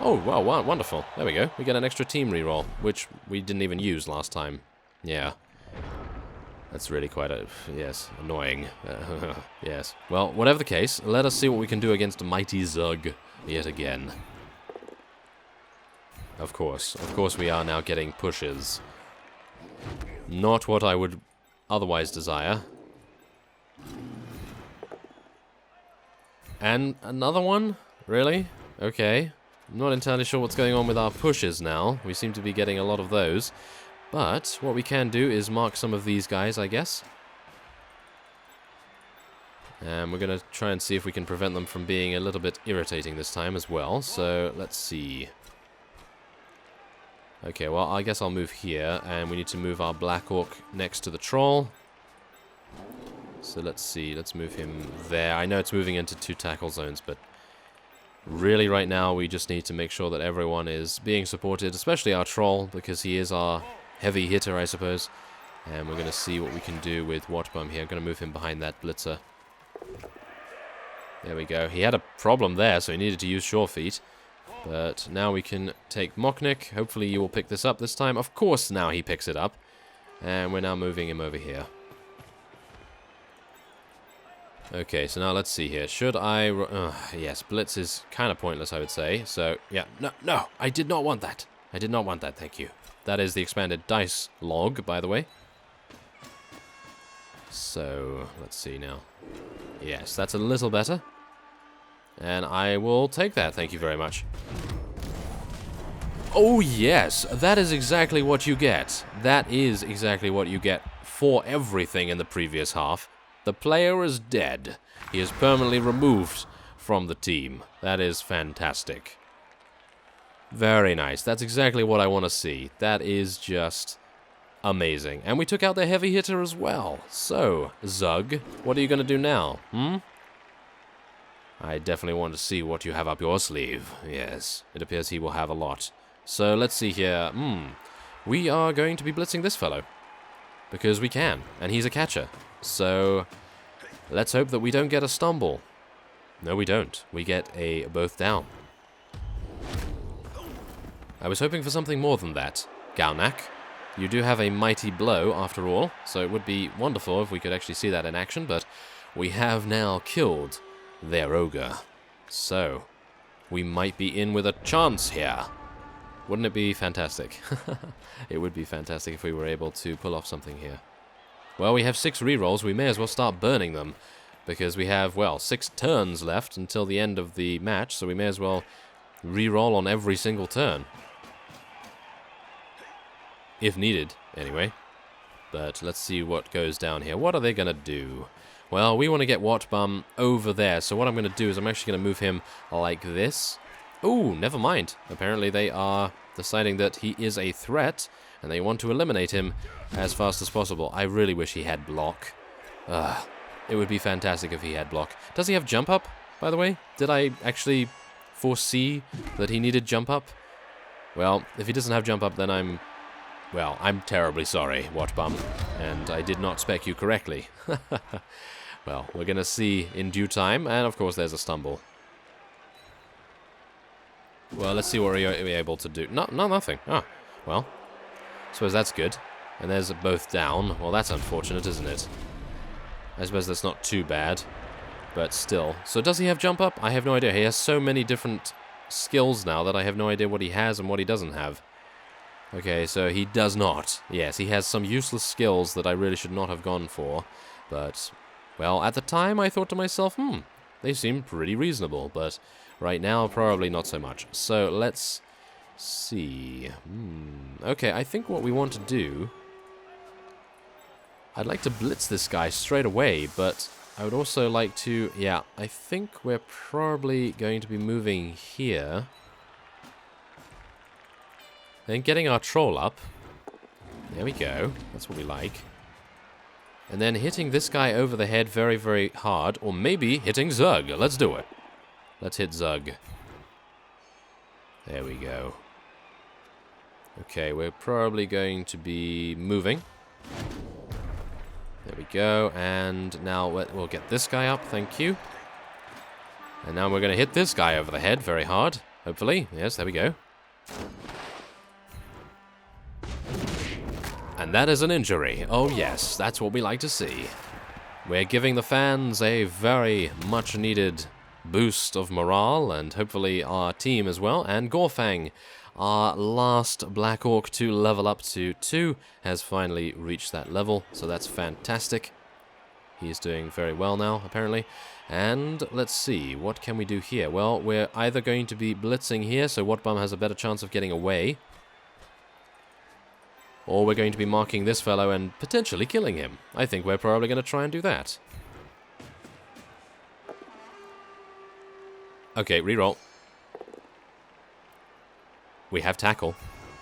Oh, wow, wonderful. There we go. We get an extra team reroll, which we didn't even use last time. Yeah. That's really quite yes, annoying. Yes. Well, whatever the case, let us see what we can do against Mighty Zug yet again. Of course we are now getting pushes. Not what I would otherwise desire. And another one? Really? Okay. I'm not entirely sure what's going on with our pushes now. We seem to be getting a lot of those. But what we can do is mark some of these guys, I guess. And we're going to try and see if we can prevent them from being a little bit irritating this time as well. So, let's see. Okay, well, I guess I'll move here, and we need to move our Black Orc next to the Troll. So let's see, let's move him there. I know it's moving into 2 tackle zones, but really right now we just need to make sure that everyone is being supported, especially our Troll, because he is our heavy hitter, I suppose. And we're going to see what we can do with Watbum here. I'm going to move him behind that Blitzer. There we go. He had a problem there, so he needed to use Sure Feet. But now we can take Mocknick. Hopefully you will pick this up this time. Of course now he picks it up. And we're now moving him over here. Okay, so now let's see here. Should I... yes, Blitz is kind of pointless, I would say. So, yeah. No, I did not want that. I did not want that, thank you. That is the expanded dice log, by the way. So, let's see now. Yes, that's a little better. And I will take that, thank you very much. Oh yes, that is exactly what you get. That is exactly what you get for everything in the previous half. The player is dead. He is permanently removed from the team. That is fantastic. Very nice. That's exactly what I want to see. That is just amazing. And we took out the heavy hitter as well. So, Zug, what are you going to do now? I definitely want to see what you have up your sleeve. Yes, it appears he will have a lot. So, let's see here. We are going to be blitzing this fellow. Because we can, and he's a catcher. So, let's hope that we don't get a stumble. No, we don't. We get a both down. I was hoping for something more than that. Gaunak, you do have a mighty blow, after all, so it would be wonderful if we could actually see that in action, but we have now killed their ogre. So, we might be in with a chance here. Wouldn't it be fantastic? It would be fantastic if we were able to pull off something here. Well, we have 6 rerolls. We may as well start burning them, because we have, well, 6 turns left until the end of the match, so we may as well reroll on every single turn. If needed, anyway. But let's see what goes down here. What are they going to do? Well, we want to get Watbum over there, so what I'm going to do is I'm actually going to move him like this. Ooh, never mind. Apparently they are deciding that he is a threat, and they want to eliminate him as fast as possible. I really wish he had block. It would be fantastic if he had block. Does he have jump up, by the way? Did I actually foresee that he needed jump up? Well, if he doesn't have jump up, then I'm terribly sorry, Watbum, and I did not spec you correctly. Well, we're going to see in due time, and of course there's a stumble. Well, let's see what we're able to do. No, nothing. Ah, well, I suppose that's good. And there's both down. Well, that's unfortunate, isn't it? I suppose that's not too bad, but still. So does he have jump up? I have no idea. He has so many different skills now that I have no idea what he has and what he doesn't have. Okay, so he does not. Yes, he has some useless skills that I really should not have gone for. But, well, at the time I thought to myself, they seem pretty reasonable. But right now, probably not so much. So let's see. Okay, I think what we want to do... I'd like to blitz this guy straight away, but I would also like to... Yeah, I think we're probably going to be moving here. Then getting our troll up. There we go. That's what we like. And then hitting this guy over the head very, very hard. Or maybe hitting Zug. Let's do it. Let's hit Zug. There we go. Okay, we're probably going to be moving. There we go. And now we'll get this guy up. Thank you. And now we're going to hit this guy over the head very hard. Hopefully. Yes, there we go. And that is an injury. Oh yes, that's what we like to see. We're giving the fans a very much needed boost of morale, and hopefully our team as well. And Gorfang, our last Black Orc to level up to 2, has finally reached that level, so that's fantastic. He's doing very well now, apparently. And let's see, what can we do here? Well, we're either going to be blitzing here, so Watbum has a better chance of getting away, or we're going to be marking this fellow and potentially killing him. I think we're probably going to try and do that. Okay, reroll. We have tackle.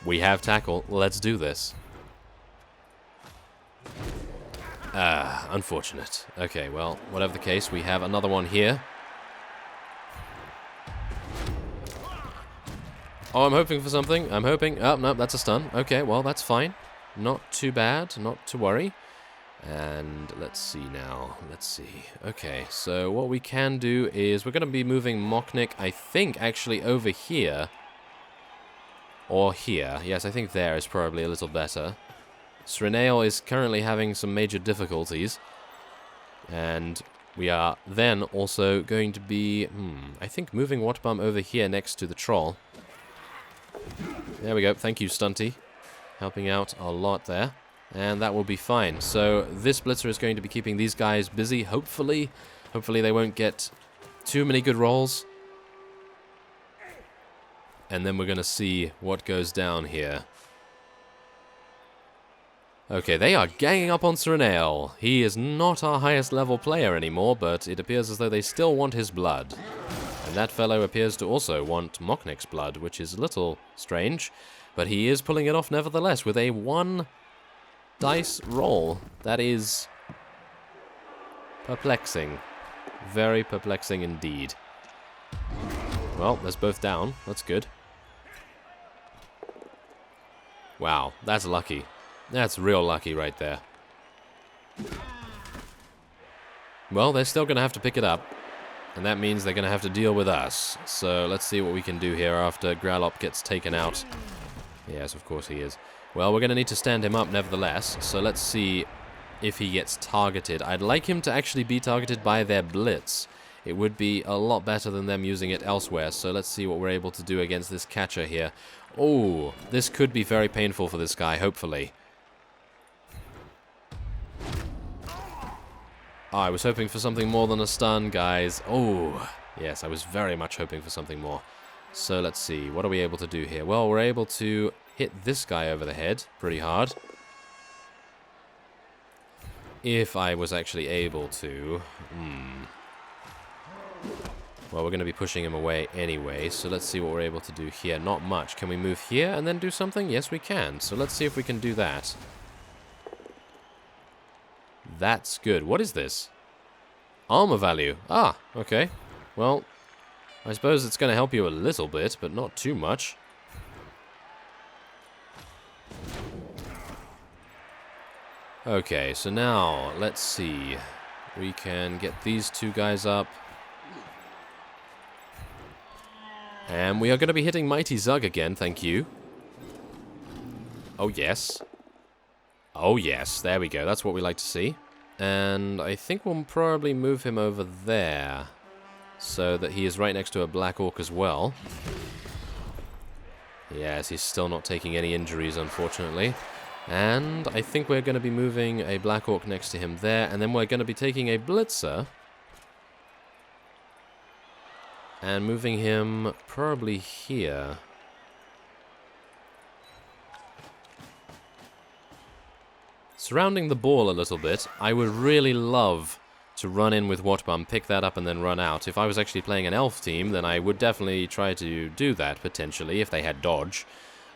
We have tackle. Let's do this. Unfortunate. Okay, well, whatever the case, we have another one here. Oh, I'm hoping for something. I'm hoping. Oh, no, that's a stun. Okay, well, that's fine. Not too bad. Not to worry. And let's see now. Let's see. Okay, so what we can do is we're going to be moving Mocknick, I think, actually over here. Or here. Yes, I think there is probably a little better. Srenail is currently having some major difficulties. And we are then also going to be, I think, moving Waterbomb over here next to the troll. There we go. Thank you, Stunty. Helping out a lot there. And that will be fine. So this Blitzer is going to be keeping these guys busy, hopefully. Hopefully they won't get too many good rolls. And then we're going to see what goes down here. Okay, they are ganging up on Srenail. He is not our highest level player anymore, but it appears as though they still want his blood. And that fellow appears to also want Mocknick's blood, which is a little strange. But he is pulling it off nevertheless with a 1 dice roll. That is perplexing. Very perplexing indeed. Well, there's both down. That's good. Wow, that's lucky. That's real lucky right there. Well, they're still going to have to pick it up. And that means they're going to have to deal with us. So let's see what we can do here after Gralop gets taken out. Yes, of course he is. Well, we're going to need to stand him up nevertheless, so let's see if he gets targeted. I'd like him to actually be targeted by their blitz. It would be a lot better than them using it elsewhere, so let's see what we're able to do against this catcher here. Oh, this could be very painful for this guy, hopefully. Oh, I was hoping for something more than a stun, guys. Oh, yes, I was very much hoping for something more. So let's see, what are we able to do here? Well, we're able to hit this guy over the head pretty hard. If I was actually able to. Well, we're going to be pushing him away anyway, so let's see what we're able to do here. Not much. Can we move here and then do something? Yes, we can. So let's see if we can do that. That's good. What is this? Armor value. Ah, okay. Well, I suppose it's going to help you a little bit, but not too much. Okay, so now, let's see. We can get these two guys up. And we are going to be hitting Mighty Zug again, thank you. Oh, yes. Oh, yes, there we go. That's what we like to see. And I think we'll probably move him over there, so that he is right next to a Black Orc as well. Yes, he's still not taking any injuries, unfortunately. And I think we're going to be moving a Black Orc next to him there, and then we're going to be taking a Blitzer and moving him probably here. Surrounding the ball a little bit. I would really love to run in with Waterbomb, pick that up, and then run out. If I was actually playing an elf team, then I would definitely try to do that, potentially, if they had dodge.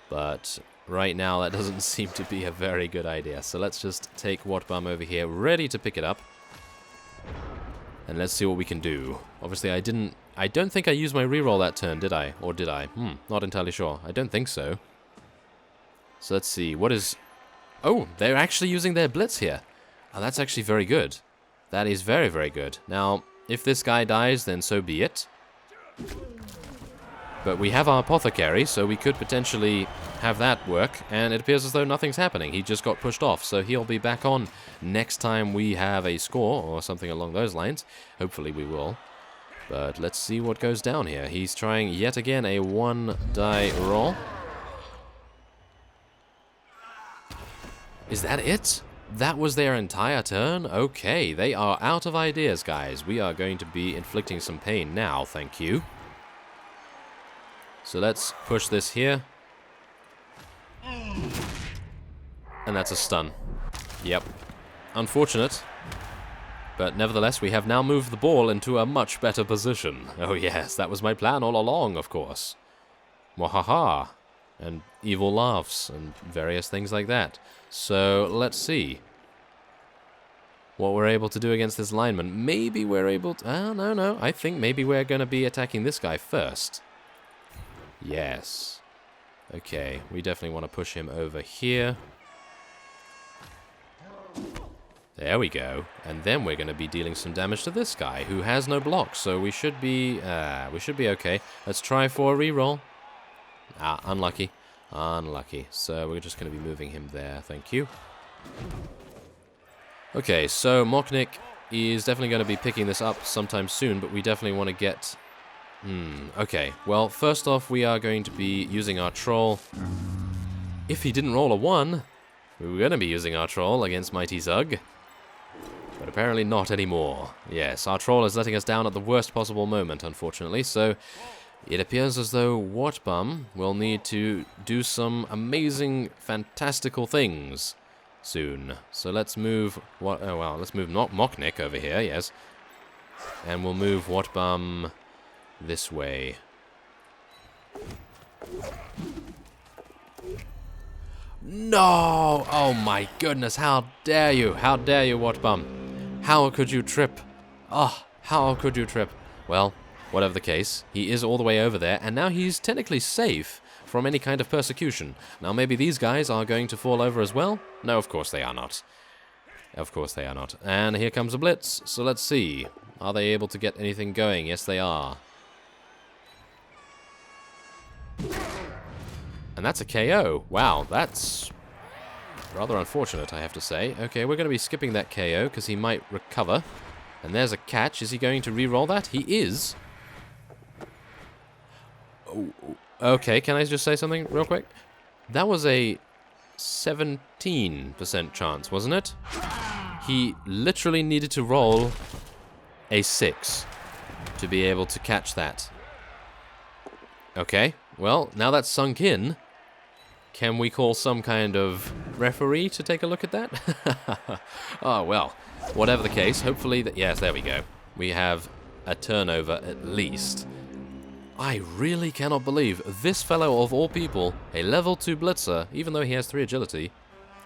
But right now, that doesn't seem to be a very good idea. So let's just take Waterbomb over here, ready to pick it up. And let's see what we can do. Obviously, I don't think I used my reroll that turn, did I? Or did I? Not entirely sure. I don't think so. So let's see. What is... Oh, they're actually using their blitz here. Oh, that's actually very good. That is very, very good. Now, if this guy dies, then so be it. But we have our Apothecary, so we could potentially have that work. And it appears as though nothing's happening. He just got pushed off, so he'll be back on next time we have a score, or something along those lines. Hopefully we will. But let's see what goes down here. He's trying yet again a 1-die roll. Is that it? That was their entire turn? Okay, they are out of ideas, guys. We are going to be inflicting some pain now, thank you. So let's push this here. And that's a stun. Yep. Unfortunate. But nevertheless, we have now moved the ball into a much better position. Oh yes, that was my plan all along, of course. Mwahaha. And evil laughs and various things like that. So, let's see what we're able to do against this lineman. Maybe we're able to... no. I think maybe we're going to be attacking this guy first. Yes. Okay, we definitely want to push him over here. There we go. And then we're going to be dealing some damage to this guy, who has no block, so we should be okay. Let's try for a reroll. Unlucky. Unlucky. So we're just going to be moving him there. Thank you. Okay, so Moknik is definitely going to be picking this up sometime soon, but we definitely want to get... okay. Well, first off, we are going to be using our troll. If he didn't roll a 1, we were going to be using our troll against Mighty Zug. But apparently not anymore. Yes, our troll is letting us down at the worst possible moment, unfortunately, so... It appears as though Wartbum will need to do some amazing, fantastical things soon. So let's move... let's move Moknik over here, yes. And we'll move Wartbum this way. No! Oh my goodness, how dare you? How dare you, Wartbum? How could you trip? Oh, how could you trip? Well... Whatever the case, he is all the way over there, and now he's technically safe from any kind of persecution. Now maybe these guys are going to fall over as well? No, of course they are not. Of course they are not. And here comes a blitz, so let's see. Are they able to get anything going? Yes, they are. And that's a KO. Wow, that's rather unfortunate, I have to say. Okay, we're going to be skipping that KO, because he might recover. And there's a catch. Is he going to re-roll that? He is. Okay, can I just say something real quick? That was a 17% chance, wasn't it? He literally needed to roll a 6 to be able to catch that. Okay, well, now that's sunk in, can we call some kind of referee to take a look at that? Oh, well, whatever the case, hopefully that... Yes, there we go. We have a turnover at least. I really cannot believe this fellow of all people, a level 2 blitzer, even though he has 3 agility,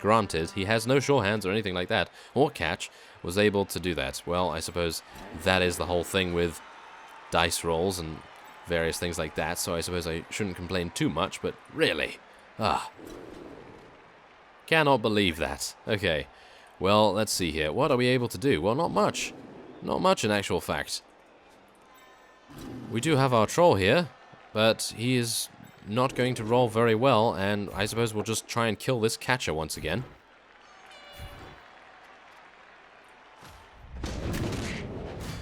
granted, he has no sure hands or anything like that, or catch, was able to do that. Well, I suppose that is the whole thing with dice rolls and various things like that, so I suppose I shouldn't complain too much, but really, cannot believe that. Okay, well, let's see here. What are we able to do? Well, not much. Not much in actual fact. We do have our troll here, but he is not going to roll very well, and I suppose we'll just try and kill this catcher once again.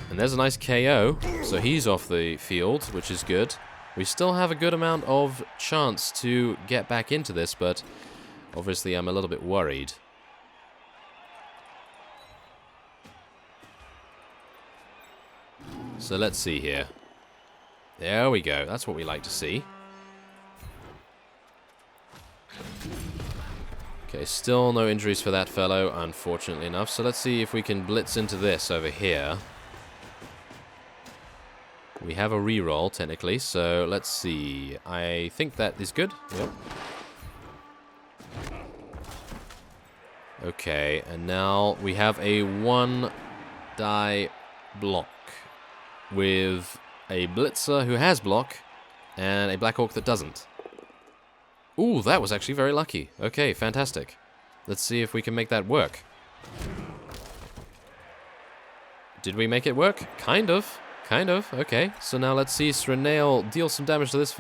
And there's a nice KO, so he's off the field, which is good. We still have a good amount of chance to get back into this, but obviously I'm a little bit worried. So let's see here. There we go. That's what we like to see. Okay, still no injuries for that fellow, unfortunately enough. So let's see if we can blitz into this over here. We have a reroll, technically, so let's see. I think that is good. Yep. Okay, and now we have a 1-die block with a blitzer who has block and a Black Orc that doesn't. Ooh, that was actually very lucky. Okay, fantastic. Let's see if we can make that work. Did we make it work? Kind of. Kind of. Okay, so now let's see Srenail deal some damage to this...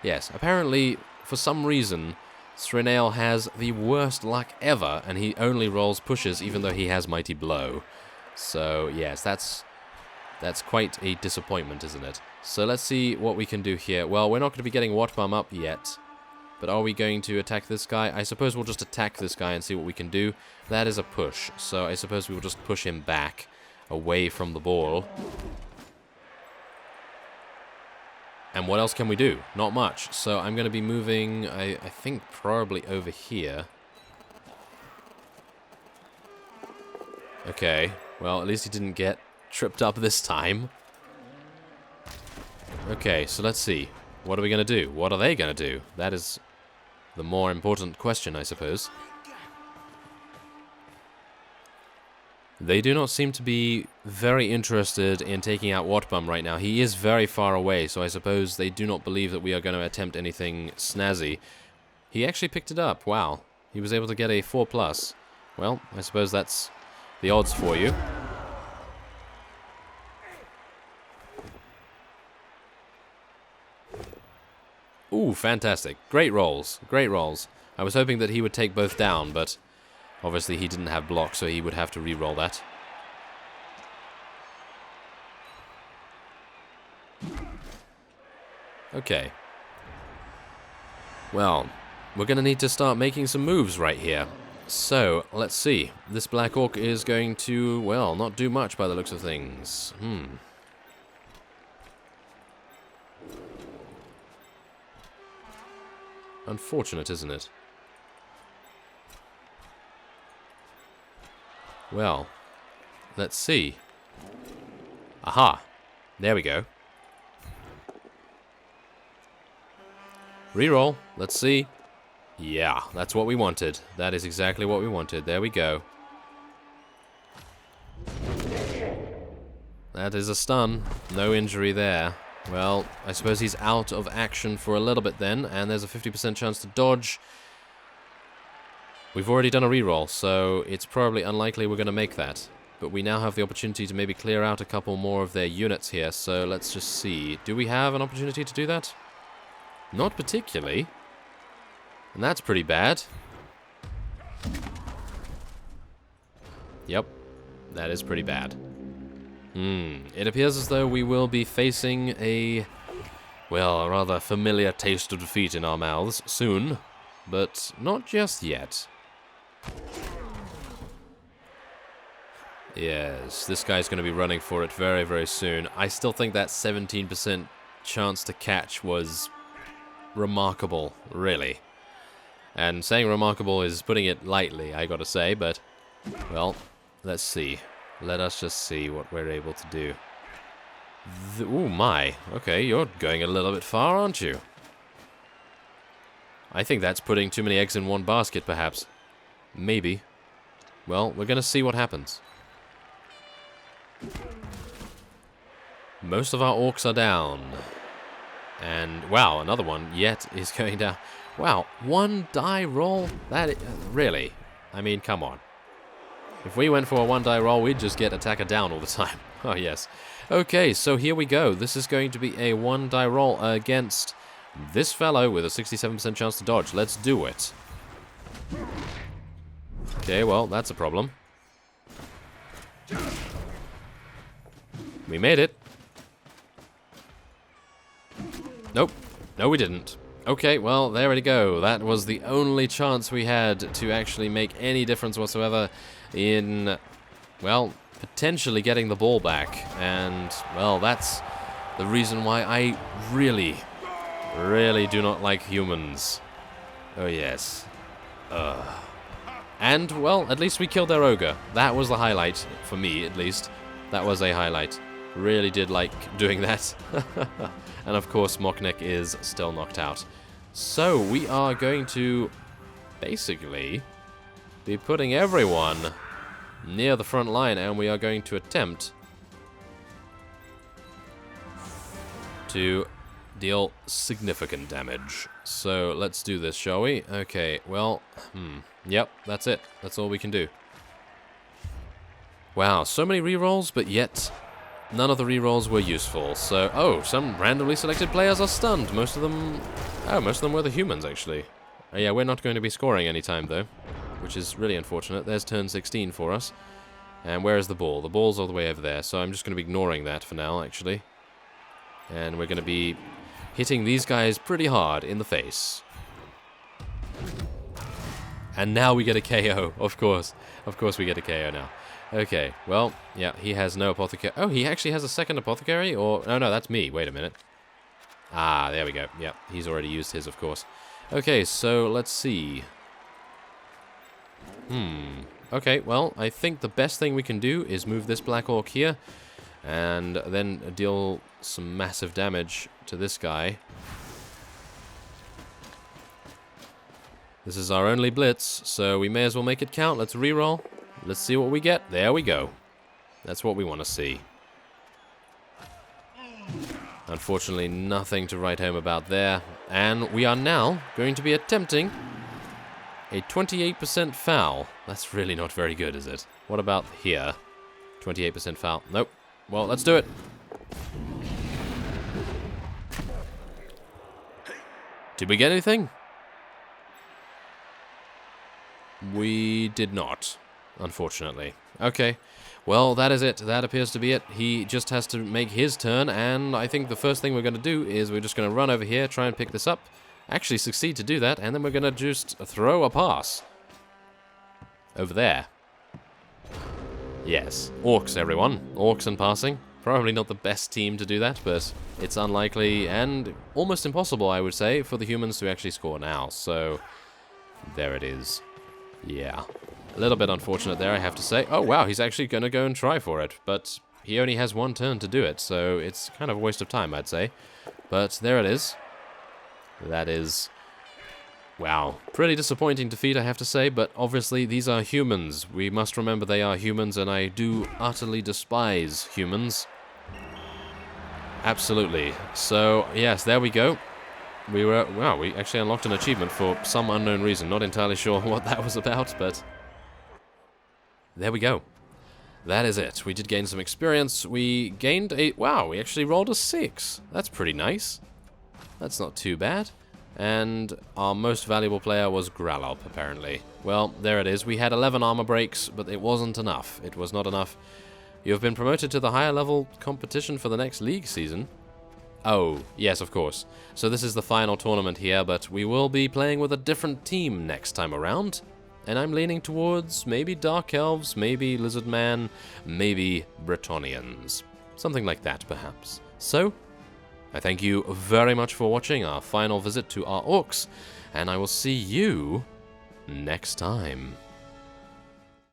yes, apparently, for some reason, Srenail has the worst luck ever, and he only rolls pushes even though he has Mighty Blow. So, yes, that's quite a disappointment, isn't it? So let's see what we can do here. Well, we're not going to be getting Wartbum up yet. But are we going to attack this guy? I suppose we'll just attack this guy and see what we can do. That is a push. So I suppose we will just push him back away from the ball. And what else can we do? Not much. So I'm going to be moving, I think, probably over here. Okay. Well, at least he didn't get tripped up this time. Okay, so let's see. What are we going to do? What are they going to do? That is the more important question, I suppose. They do not seem to be very interested in taking out Watbum right now. He is very far away, so I suppose they do not believe that we are going to attempt anything snazzy. He actually picked it up. Wow. He was able to get a 4+. Well, I suppose that's the odds for you. Ooh, fantastic. Great rolls. Great rolls. I was hoping that he would take both down, but obviously he didn't have block, so he would have to re-roll that. Okay. Well, we're going to need to start making some moves right here. So, let's see. This Black Orc is going to, well, not do much by the looks of things. Unfortunate, isn't it? Well, let's see. Aha! There we go. Reroll. Let's see. Yeah, that's what we wanted. That is exactly what we wanted. There we go. That is a stun. No injury there. Well, I suppose he's out of action for a little bit then, and there's a 50% chance to dodge. We've already done a reroll, so it's probably unlikely we're going to make that. But we now have the opportunity to maybe clear out a couple more of their units here, so let's just see. Do we have an opportunity to do that? Not particularly. And that's pretty bad. Yep, that is pretty bad. It appears as though we will be facing a, well, a rather familiar taste of defeat in our mouths soon, but not just yet. Yes, this guy's going to be running for it very, very soon. I still think that 17% chance to catch was remarkable, really. And saying remarkable is putting it lightly, I gotta say, but, well, let's see. Let us just see what we're able to do. Ooh, my. Okay, you're going a little bit far, aren't you? I think that's putting too many eggs in one basket, perhaps. Maybe. Well, we're gonna see what happens. Most of our orcs are down. And, wow, another one yet is going down. Wow, one die roll? That, really? I mean, come on. If we went for a one die roll, we'd just get attacker down all the time. Oh, yes. Okay, so here we go. This is going to be a one die roll against this fellow with a 67% chance to dodge. Let's do it. Okay, well, that's a problem. We made it. Nope. No, we didn't. Okay, well, there we go. That was the only chance we had to actually make any difference whatsoever in, well, potentially getting the ball back. And, well, that's the reason why I really, really do not like humans. Oh, yes. And, well, at least we killed their ogre. That was the highlight, for me, at least. That was a highlight. Really did like doing that. And of course, Mockneck is still knocked out. So, we are going to basically be putting everyone near the front line, and we are going to attempt to deal significant damage. So, let's do this, shall we? Okay, well, yep, that's it. That's all we can do. Wow, so many rerolls, but yet none of the rerolls were useful. So, oh, some randomly selected players are stunned. Most of them were the humans, actually. Oh, yeah, we're not going to be scoring anytime, though, which is really unfortunate. There's turn 16 for us. And where is the ball? The ball's all the way over there, so I'm just going to be ignoring that for now, actually. And we're going to be hitting these guys pretty hard in the face. And now we get a KO, of course. Of course we get a KO now. Okay, well, yeah, he has no apothecary. Oh, he actually has a second apothecary? Or, oh no, that's me. Wait a minute. Ah, there we go. Yep, he's already used his, of course. Okay, so let's see. Okay, well, I think the best thing we can do is move this Black Orc here, and then deal some massive damage to this guy. This is our only blitz, so we may as well make it count. Let's reroll. Let's see what we get. There we go. That's what we want to see. Unfortunately, nothing to write home about there. And we are now going to be attempting a 28% foul. That's really not very good, is it? What about here? 28% foul. Nope. Well, let's do it. Did we get anything? We did not, unfortunately. Okay. Well, that is it. That appears to be it. He just has to make his turn, and I think the first thing we're going to do is we're just going to run over here, try and pick this up, actually succeed to do that, and then we're going to just throw a pass. Over there. Yes. Orcs, everyone. Orcs and passing. Probably not the best team to do that, but it's unlikely and almost impossible, I would say, for the humans to actually score now. So, there it is. Yeah. A little bit unfortunate there, I have to say. Oh, wow, he's actually going to go and try for it. But he only has one turn to do it, so it's kind of a waste of time, I'd say. But there it is. That is... wow. Pretty disappointing defeat, I have to say, but obviously these are humans. We must remember they are humans, and I do utterly despise humans. Absolutely. So, yes, there we go. Wow, we actually unlocked an achievement for some unknown reason. Not entirely sure what that was about, but... there we go. That is it. We did gain some experience. We gained a... wow, we actually rolled a 6. That's pretty nice. That's not too bad. And our most valuable player was Gralop, apparently. Well, there it is. We had 11 armor breaks, but it wasn't enough. It was not enough. You have been promoted to the higher level competition for the next league season. Oh, yes, of course. So this is the final tournament here, but we will be playing with a different team next time around. And I'm leaning towards maybe Dark Elves, maybe Lizardman, maybe Bretonnians. Something like that, perhaps. So, I thank you very much for watching our final visit to our Orcs, and I will see you next time.